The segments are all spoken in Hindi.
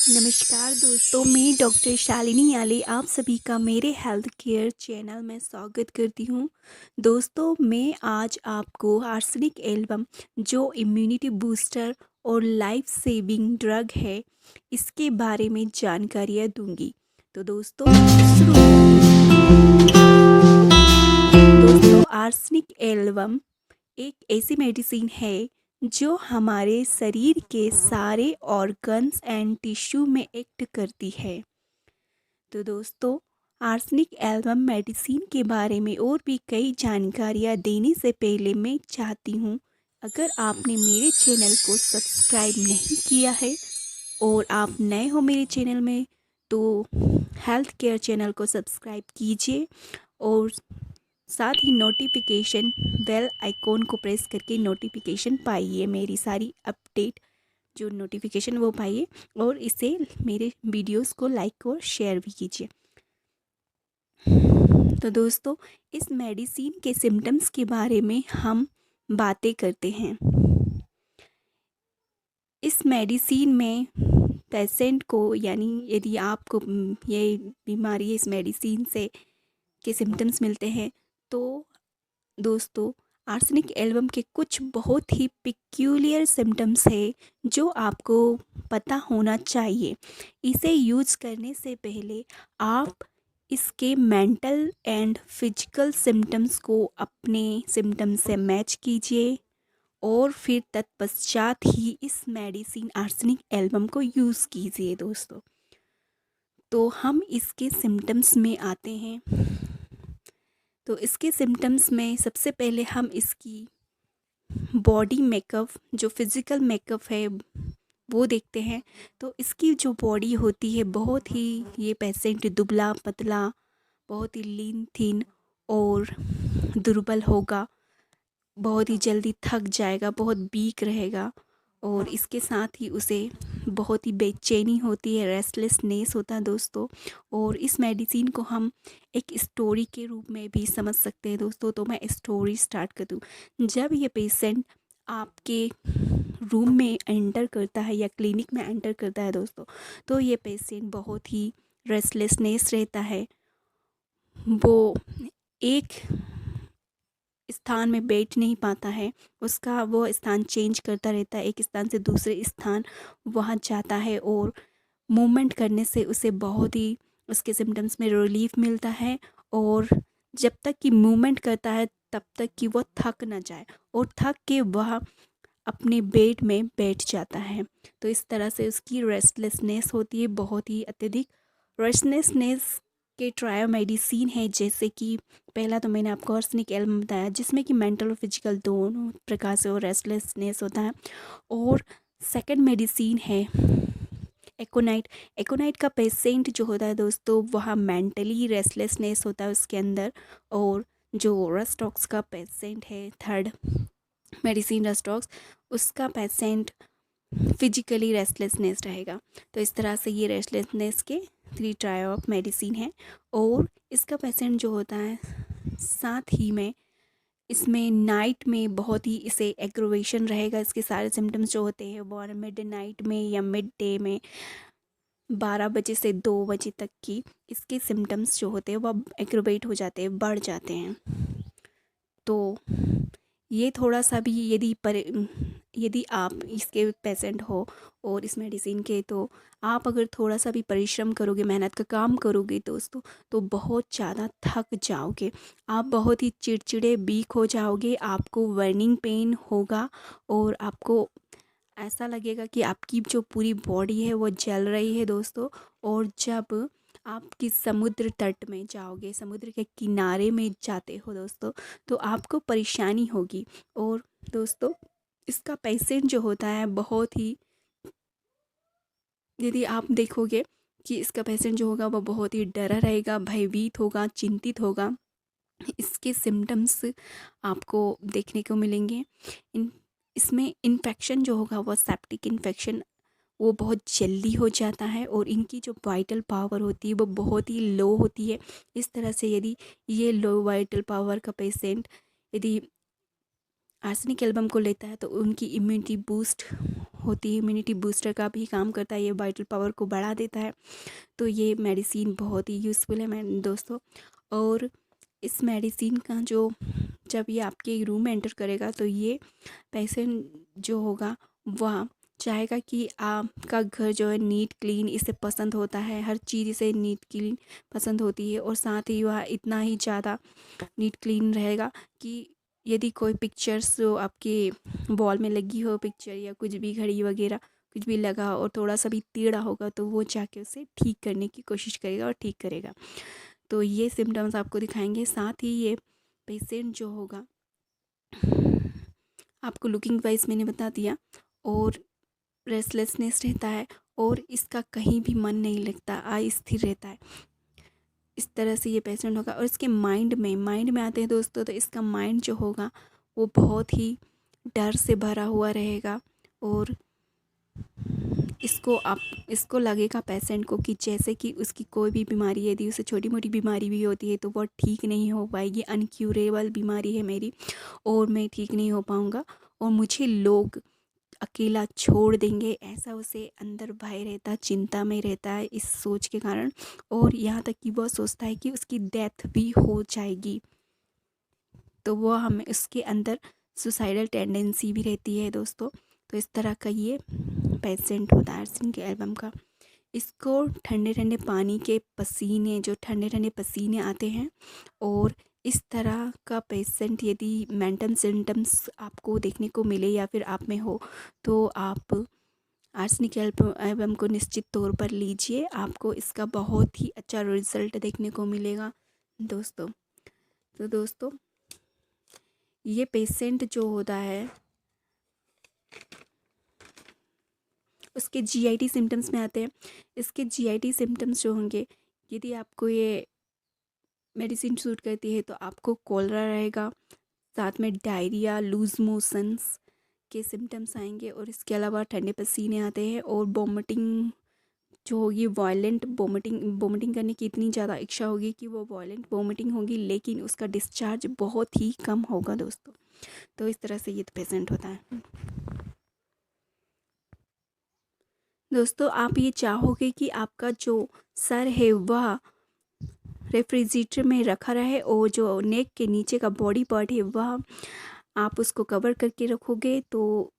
नमस्कार दोस्तों, मैं डॉक्टर शालिनी याले आप सभी का मेरे हेल्थ केयर चैनल में स्वागत करती हूँ। दोस्तों, मैं आज आपको आर्सेनिक एल्बम जो इम्यूनिटी बूस्टर और लाइफ सेविंग ड्रग है, इसके बारे में जानकारियाँ दूंगी। तो दोस्तों, शुरू दोस्तों आर्सेनिक एल्बम एक ऐसी मेडिसिन है जो हमारे शरीर के सारे ऑर्गन्स एंड टिश्यू में एक्ट करती है। तो दोस्तों, आर्सेनिक एल्बम मेडिसिन के बारे में और भी कई जानकारियाँ देने से पहले मैं चाहती हूँ, अगर आपने मेरे चैनल को सब्सक्राइब नहीं किया है और आप नए हो मेरे चैनल में, तो हेल्थ केयर चैनल को सब्सक्राइब कीजिए और साथ ही नोटिफिकेशन बेल आइकॉन को प्रेस करके नोटिफिकेशन पाइए, मेरी सारी अपडेट जो नोटिफिकेशन वो पाइए और इसे मेरे वीडियोस को लाइक और शेयर भी कीजिए। तो दोस्तों, इस मेडिसिन के सिम्टम्स के बारे में हम बातें करते हैं। इस मेडिसिन में पेशेंट को, यानी यदि आपको ये बीमारी इस मेडिसिन से के सिम्टम्स मिलते हैं, तो दोस्तों आर्सेनिक एल्बम के कुछ बहुत ही पिक्यूलियर सिम्टम्स है जो आपको पता होना चाहिए। इसे यूज़ करने से पहले आप इसके मेंटल एंड फिजिकल सिम्टम्स को अपने सिम्टम्स से मैच कीजिए और फिर तत्पश्चात ही इस मेडिसिन आर्सेनिक एल्बम को यूज़ कीजिए। दोस्तों, तो हम इसके सिम्टम्स में आते हैं। तो इसके सिम्टम्स में सबसे पहले हम इसकी बॉडी मेकअप, जो फिज़िकल मेकअप है, वो देखते हैं। तो इसकी जो बॉडी होती है, बहुत ही ये पेशेंट दुबला पतला, बहुत ही लीन थीन और दुर्बल होगा, बहुत ही जल्दी थक जाएगा, बहुत वीक रहेगा और इसके साथ ही उसे बहुत ही बेचैनी होती है, रेस्टलेसनेस होता है दोस्तों। और इस मेडिसिन को हम एक स्टोरी के रूप में भी समझ सकते हैं दोस्तों। तो मैं स्टोरी स्टार्ट कर दूँ। जब ये पेशेंट आपके रूम में एंटर करता है या क्लिनिक में एंटर करता है दोस्तों, तो ये पेशेंट बहुत ही रेस्टलेसनेस रहता है। वो एक स्थान में बैठ नहीं पाता है, उसका वो स्थान चेंज करता रहता है, एक स्थान से दूसरे स्थान वहाँ जाता है और मूवमेंट करने से उसे बहुत ही उसके सिम्टम्स में रिलीफ मिलता है। और जब तक कि मूवमेंट करता है तब तक कि वो थक ना जाए और थक के वह अपने बेड में बैठ जाता है। तो इस तरह से उसकी रेस्टलेसनेस होती है, बहुत ही अत्यधिक रेस्टलेसनेस के ट्रायो मेडिसिन है। जैसे कि पहला तो मैंने आपको आर्सेनिक एल्बम बताया, जिसमें कि मेंटल और फिजिकल दोनों प्रकार से वो रेस्टलेसनेस होता है। और सेकंड मेडिसिन है एकोनाइट। एकोनाइट का पेशेंट जो होता है दोस्तों, वह मेंटली रेस्टलेसनेस होता है उसके अंदर। और जो रस्टॉक्स का पेशेंट है, थर्ड मेडिसिन रस्टॉक्स, उसका पेशेंट फिजिकली रेस्टलेसनेस रहेगा। तो इस तरह से ये रेस्टलेसनेस के 3 टाइप ऑफ मेडिसिन है। और इसका पेशेंट जो होता है, साथ ही में इसमें नाइट में बहुत ही इसे एग्रोवेशन रहेगा। इसके सारे सिम्टम्स जो होते हैं वो मिड नाइट में या मिड डे में 12 बजे से 2 बजे तक की इसके सिम्टम्स जो होते हैं वह एग्रोवेट हो जाते हैं, बढ़ जाते हैं। तो ये थोड़ा सा भी यदि आप इसके पेशेंट हो और इस मेडिसिन के, तो आप अगर थोड़ा सा भी परिश्रम करोगे, मेहनत का काम करोगे दोस्तों, तो बहुत ज़्यादा थक जाओगे, आप बहुत ही चिड़चिड़े वीक हो जाओगे, आपको बर्निंग पेन होगा और आपको ऐसा लगेगा कि आपकी जो पूरी बॉडी है वो जल रही है दोस्तों। और जब आप किस समुद्र तट में जाओगे, समुद्र के किनारे में जाते हो दोस्तों, तो आपको परेशानी होगी। और दोस्तों, इसका पेशेंट जो होता है बहुत ही, यदि आप देखोगे कि इसका पेशेंट जो होगा वो बहुत ही डरा रहेगा, भयभीत होगा, चिंतित होगा। इसके सिम्टम्स आपको देखने को मिलेंगे। इसमें इन्फेक्शन जो होगा वो सेप्टिक इन्फेक्शन वो बहुत जल्दी हो जाता है और इनकी जो वाइटल पावर होती है वो बहुत ही लो होती है। इस तरह से यदि ये लो वाइटल पावर का पेशेंट यदि आर्सेनिक एल्बम को लेता है तो उनकी इम्यूनिटी बूस्ट होती है, इम्यूनिटी बूस्टर का भी काम करता है, ये वाइटल पावर को बढ़ा देता है। तो ये मेडिसिन बहुत ही यूज़फुल है मैं दोस्तों। और इस मेडिसिन का जो जब ये आपके रूम में एंटर करेगा तो ये पेशेंट जो होगा वह चाहेगा कि आपका घर जो है नीट क्लीन इसे पसंद होता है, हर चीज़ इसे नीट क्लीन पसंद होती है। और साथ ही वह इतना ही ज़्यादा नीट क्लीन रहेगा कि यदि कोई पिक्चर्स जो आपके वॉल में लगी हो पिक्चर या कुछ भी घड़ी वगैरह कुछ भी लगा हो और थोड़ा सा भी टेढ़ा होगा तो वो जाके उसे ठीक करने की कोशिश करेगा और ठीक करेगा। तो ये सिम्टम्स आपको दिखाएंगे। साथ ही ये पेशेंट जो होगा आपको लुकिंग वाइज मैंने बता दिया, और रेस्टलेसनेस रहता है और इसका कहीं भी मन नहीं लगता, अस्थिर रहता है, इस तरह से ये पेशेंट होगा। और इसके माइंड में आते हैं दोस्तों, तो इसका माइंड जो होगा वो बहुत ही डर से भरा हुआ रहेगा। और इसको लगेगा पेशेंट को कि जैसे कि उसकी कोई भी बीमारी, यदि उसे छोटी मोटी बीमारी भी होती है तो वो ठीक नहीं हो पाएगी, अनक्यूरेबल बीमारी है मेरी और मैं ठीक नहीं हो पाऊँगा और मुझे लोग अकेला छोड़ देंगे, ऐसा उसे अंदर भय रहता, चिंता में रहता है इस सोच के कारण। और यहाँ तक कि वह सोचता है कि उसकी डेथ भी हो जाएगी, तो वह हमें उसके अंदर सुसाइडल टेंडेंसी भी रहती है दोस्तों। तो इस तरह का ये पेशेंट होता है आर्सेनिक एल्बम का। इसको ठंडे ठंडे पानी के पसीने, जो ठंडे ठंडे पसीने आते हैं, और इस तरह का पेशेंट यदि मेंटल सिम्टम्स आपको देखने को मिले या फिर आप में हो तो आप आर्सेनिक एल्बम को निश्चित तौर पर लीजिए, आपको इसका बहुत ही अच्छा रिजल्ट देखने को मिलेगा दोस्तों। तो दोस्तों ये पेशेंट जो होता है उसके जीआईटी सिम्टम्स में आते हैं। इसके जीआईटी सिम्टम्स जो होंगे, यदि आपको ये मेडिसिन सूट करती है तो आपको कॉलरा रहेगा, साथ में डायरिया, लूज मोशंस के सिम्टम्स आएंगे, और इसके अलावा ठंडे पसीने आते हैं और वॉमिटिंग जो होगी, वायलेंट वॉमिटिंग करने की इतनी ज़्यादा इच्छा होगी कि वो वायलेंट वॉमिटिंग होगी, लेकिन उसका डिस्चार्ज बहुत ही कम होगा दोस्तों। तो इस तरह से ये पेशेंट होता है दोस्तों। आप ये चाहोगे कि आपका जो सर है वह रेफ्रिजरेटर में रखा रहे और जो नेक के नीचे का बॉडी पार्ट है वह आप उसको कवर करके रखोगे, तो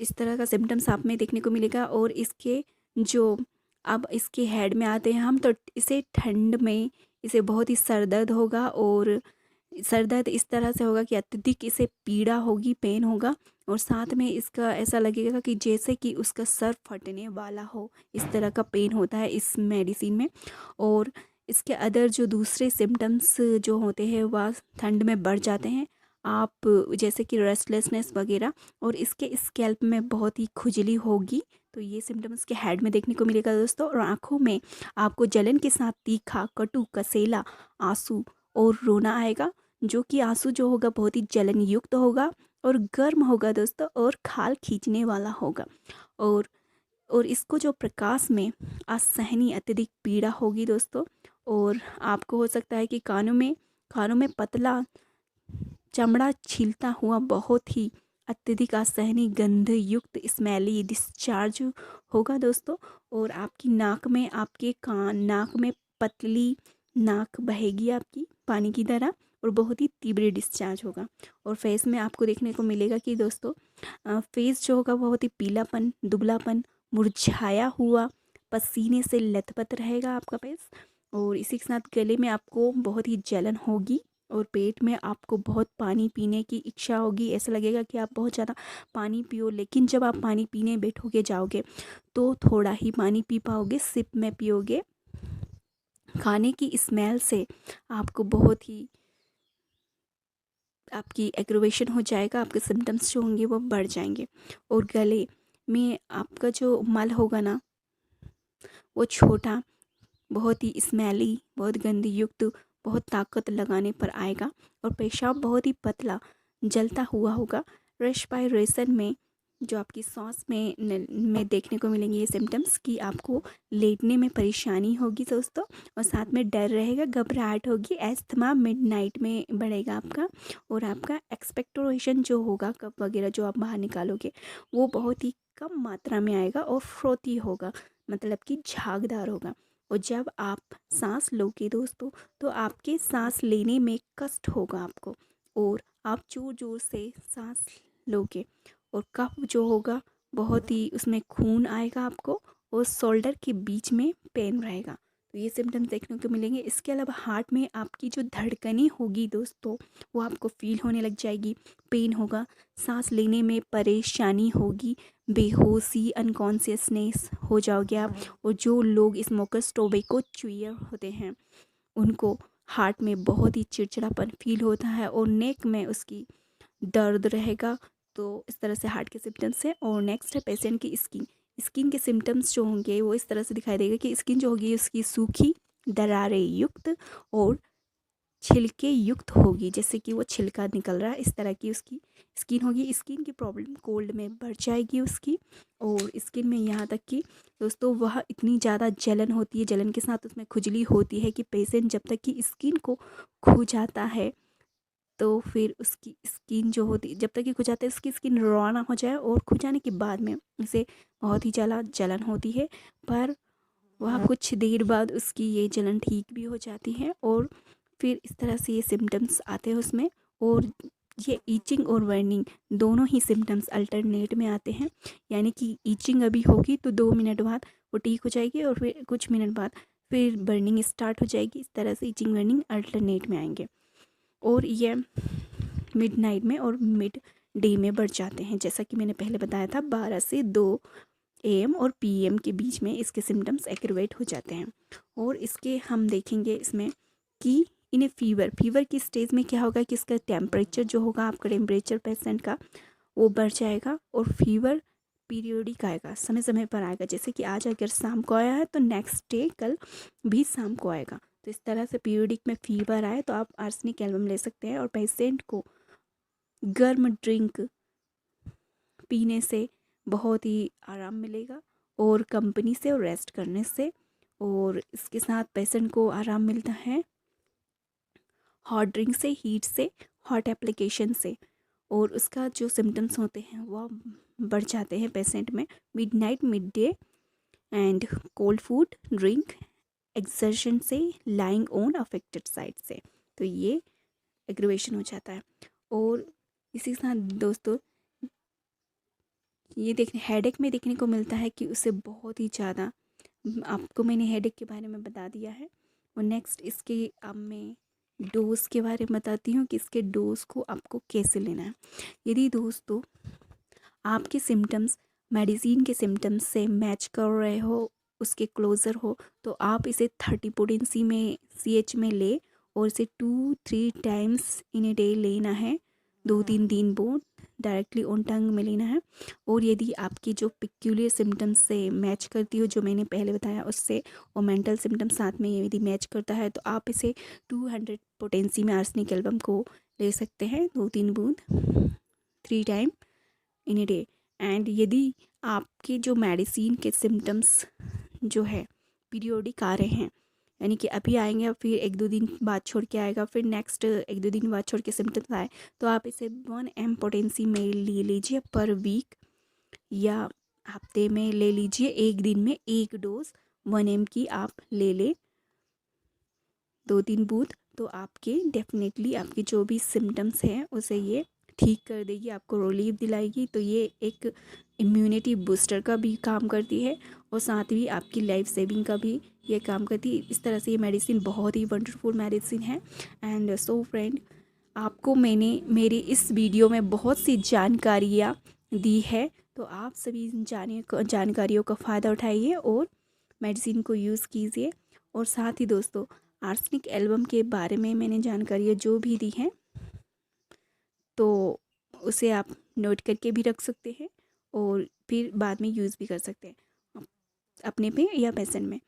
इस तरह का सिम्टम्स आप में देखने को मिलेगा। और इसके जो अब इसके हेड में आते हैं हम, तो इसे ठंड में इसे बहुत ही सर दर्द होगा, और सर दर्द इस तरह से होगा कि अत्यधिक इसे पीड़ा होगी, पेन होगा, और साथ में इसका ऐसा लगेगा कि जैसे कि उसका सर फटने वाला हो, इस तरह का पेन होता है इस मेडिसिन में। और इसके अदर जो दूसरे सिम्टम्स जो होते हैं वह ठंड में बढ़ जाते हैं, आप जैसे कि रेस्टलेसनेस वगैरह, और इसके स्कैल्प में बहुत ही खुजली होगी, तो ये सिम्टम्स के हेड में देखने को मिलेगा दोस्तों। और आँखों में आपको जलन के साथ तीखा, कटु, कसेला आंसू और रोना आएगा, जो कि आंसू जो होगा बहुत ही जलन युक्त होगा और गर्म होगा दोस्तों, और खाल खींचने वाला होगा। और इसको जो प्रकाश में असहनीय अत्यधिक पीड़ा होगी दोस्तों। और आपको हो सकता है कि कानों में पतला चमड़ा छीलता हुआ बहुत ही अत्यधिक असहनीय गंध युक्त स्मेली डिस्चार्ज होगा दोस्तों। और आपकी नाक में पतली नाक बहेगी आपकी पानी की तरह, और बहुत ही तीव्र डिस्चार्ज होगा। और फेस में आपको देखने को मिलेगा कि दोस्तों फेस जो होगा बहुत ही पीलापन, दुबलापन, मुरझाया हुआ, पसीने से लथपथ रहेगा आपका फेस। और इसी के साथ गले में आपको बहुत ही जलन होगी, और पेट में आपको बहुत पानी पीने की इच्छा होगी, ऐसा लगेगा कि आप बहुत ज़्यादा पानी पियो, लेकिन जब आप पानी पीने बैठोगे जाओगे तो थोड़ा ही पानी पी पाओगे, सिप में पियोगे। खाने की स्मेल से आपको बहुत ही आपकी एग्रोवेशन हो जाएगा, आपके सिम्टम्स जो होंगे वो बढ़ जाएंगे। और गले में आपका जो मल होगा ना वो छोटा, बहुत ही स्मेली, बहुत गंदी युक्त, बहुत ताकत लगाने पर आएगा, और पेशाब बहुत ही पतला जलता हुआ होगा। रेस्पायरेशन में जो आपकी सांस में देखने को मिलेंगे ये सिम्टम्स कि आपको लेटने में परेशानी होगी दोस्तों, और साथ में डर रहेगा, घबराहट होगी, एस्थमा मिडनाइट में बढ़ेगा आपका, और आपका एक्सपेक्टोरेशन जो होगा कफ वगैरह जो आप बाहर निकालोगे वो बहुत ही कम मात्रा में आएगा और फ्रोती होगा, मतलब कि झागदार होगा। और जब आप सांस लोगे दोस्तों तो आपके सांस लेने में कष्ट होगा आपको, और आप जोर जोर से सांस लोगे, और कफ जो होगा बहुत ही उसमें खून आएगा आपको, और शोल्डर के बीच में पेन रहेगा। तो ये सिम्टम्स देखने को मिलेंगे। इसके अलावा हार्ट में आपकी जो धड़कनें होगी दोस्तों वो आपको फील होने लग जाएगी, पेन होगा, सांस लेने में परेशानी होगी, बेहोशी अनकॉन्शियसनेस हो जाओगे आप। और जो लोग स्मोकर्स टोबैको च्यूयर होते हैं उनको हार्ट में बहुत ही चिड़चिड़ापन फील होता है, और नेक में उसकी दर्द रहेगा। तो इस तरह से हार्ट के सिम्टम्स हैं। और नेक्स्ट है पेशेंट की स्किन। स्किन के सिम्टम्स जो होंगे वो इस तरह से दिखाई देगा कि स्किन जो होगी उसकी सूखी, दरारें युक्त और छिलके युक्त होगी, जैसे कि वो छिलका निकल रहा है इस तरह की उसकी स्किन होगी। स्किन की प्रॉब्लम कोल्ड में बढ़ जाएगी उसकी, और स्किन में यहाँ तक कि दोस्तों वह इतनी ज़्यादा जलन होती है, जलन के साथ उसमें खुजली होती है कि पेशेंट जब तक कि स्किन को खो जाता है तो फिर उसकी स्किन जो होती जब तक कि खुद जाता है उसकी स्किन रॉ ना हो जाए, और खुद जाने के बाद में उसे बहुत ही ज़्यादा जलन होती है, पर वह कुछ देर बाद उसकी ये जलन ठीक भी हो जाती है। और फिर इस तरह से ये सिम्टम्स आते हैं उसमें। और ये ईचिंग और बर्निंग दोनों ही सिम्टम्स अल्टरनेट में आते हैं, यानी कि ईचिंग अभी होगी तो 2 मिनट बाद वो ठीक हो जाएगी, और फिर कुछ मिनट बाद फिर बर्निंग स्टार्ट हो जाएगी। इस तरह से ईचिंग बर्निंग अल्टरनेट में आएंगे, और ये मिडनाइट में और मिड डे में बढ़ जाते हैं। जैसा कि मैंने पहले बताया था 12 से 2 AM और PM के बीच में इसके सिम्टम्स एग्रवेट हो जाते हैं। और इसके हम देखेंगे इसमें कि इन्हें फीवर की स्टेज में क्या होगा कि इसका टेम्परेचर जो होगा आपका टेम्परेचर पेशेंट का वो बढ़ जाएगा, और फीवर पीरियोडिक आएगा, समय समय पर आएगा। जैसे कि आज अगर शाम को आया है तो नेक्स्ट डे कल भी शाम को आएगा। तो इस तरह से पीरियोडिक में फीवर आए तो आप आर्सेनिक एल्बम ले सकते हैं। और पेशेंट को गर्म ड्रिंक पीने से बहुत ही आराम मिलेगा, और कंपनी से और रेस्ट करने से। और इसके साथ पेशेंट को आराम मिलता है हॉट ड्रिंक से, हीट से, हॉट एप्लीकेशन से। और उसका जो सिम्टम्स होते हैं वह बढ़ जाते हैं पेशेंट में midnight, mid day and cold food drink, exertion से, लाइंग ऑन अफेक्टेड साइड से। तो ये एग्रीवेशन हो जाता है। और इसी के साथ दोस्तों ये देखने हेडेक में देखने को मिलता है कि उसे बहुत ही ज़्यादा, आपको मैंने हेडेक के बारे में बता दिया है। और नेक्स्ट इसके अब मैं डोज के बारे में बताती हूँ कि इसके डोज को आपको कैसे लेना है। यदि दोस्तों आपके सिम्टम्स मेडिसिन के सिम्टम्स से मैच कर रहे हो, उसके क्लोज़र हो, तो आप इसे 30 पोटेंसी में CH में ले, और इसे 2-3 टाइम्स इन ए डे लेना है, 2-3 दिन बूंद डायरेक्टली ऑन टंग में लेना है। और यदि आपकी जो पिक्यूलियर सिम्टम्स से मैच करती हो जो मैंने पहले बताया उससे, और मेंटल सिम्टम्स साथ में यदि मैच करता है तो आप इसे 200 पोटेंसी में आर्सेनिक एल्बम को ले सकते हैं, 2-3 बूंद 3 time in a day. And यदि आपके जो मेडिसिन के सिम्टम्स जो है पीरियोडिक आ रहे हैं, यानी कि अभी आएंगे और फिर 1-2 दिन बाद छोड़ के आएगा, फिर नेक्स्ट 1-2 दिन बाद छोड़ के सिम्टम्स आए, तो आप इसे 1 M पोटेंसी में ले लीजिए पर वीक, या हफ्ते में ले लीजिए, एक दिन में एक डोज 1 M की आप ले लें 2-3 बूथ, तो आपके डेफिनेटली आपके जो भी सिम्टम्स हैं उसे ये ठीक कर देगी, आपको रिलीफ दिलाएगी। तो ये एक इम्यूनिटी बूस्टर का भी काम करती है, और साथ ही आपकी लाइफ सेविंग का भी ये काम करती है। इस तरह से ये मेडिसिन बहुत ही वंडरफुल मेडिसिन है। एंड सो फ्रेंड, आपको मैंने मेरी इस वीडियो में बहुत सी जानकारियाँ दी है, तो आप सभी जानकारियों का फ़ायदा उठाइए और मेडिसिन को यूज़ कीजिए। और साथ ही दोस्तों आर्सेनिक एल्बम के बारे में मैंने जानकारियाँ जो भी दी हैं तो उसे आप नोट करके भी रख सकते हैं, और फिर बाद में यूज़ भी कर सकते हैं अपने पे या पेशेंट में।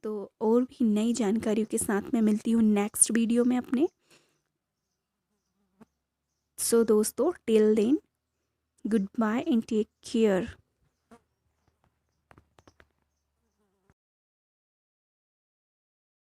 तो और भी नई जानकारियों के साथ मैं मिलती हूँ नेक्स्ट वीडियो में अपने। सो दोस्तों till then goodbye and take care.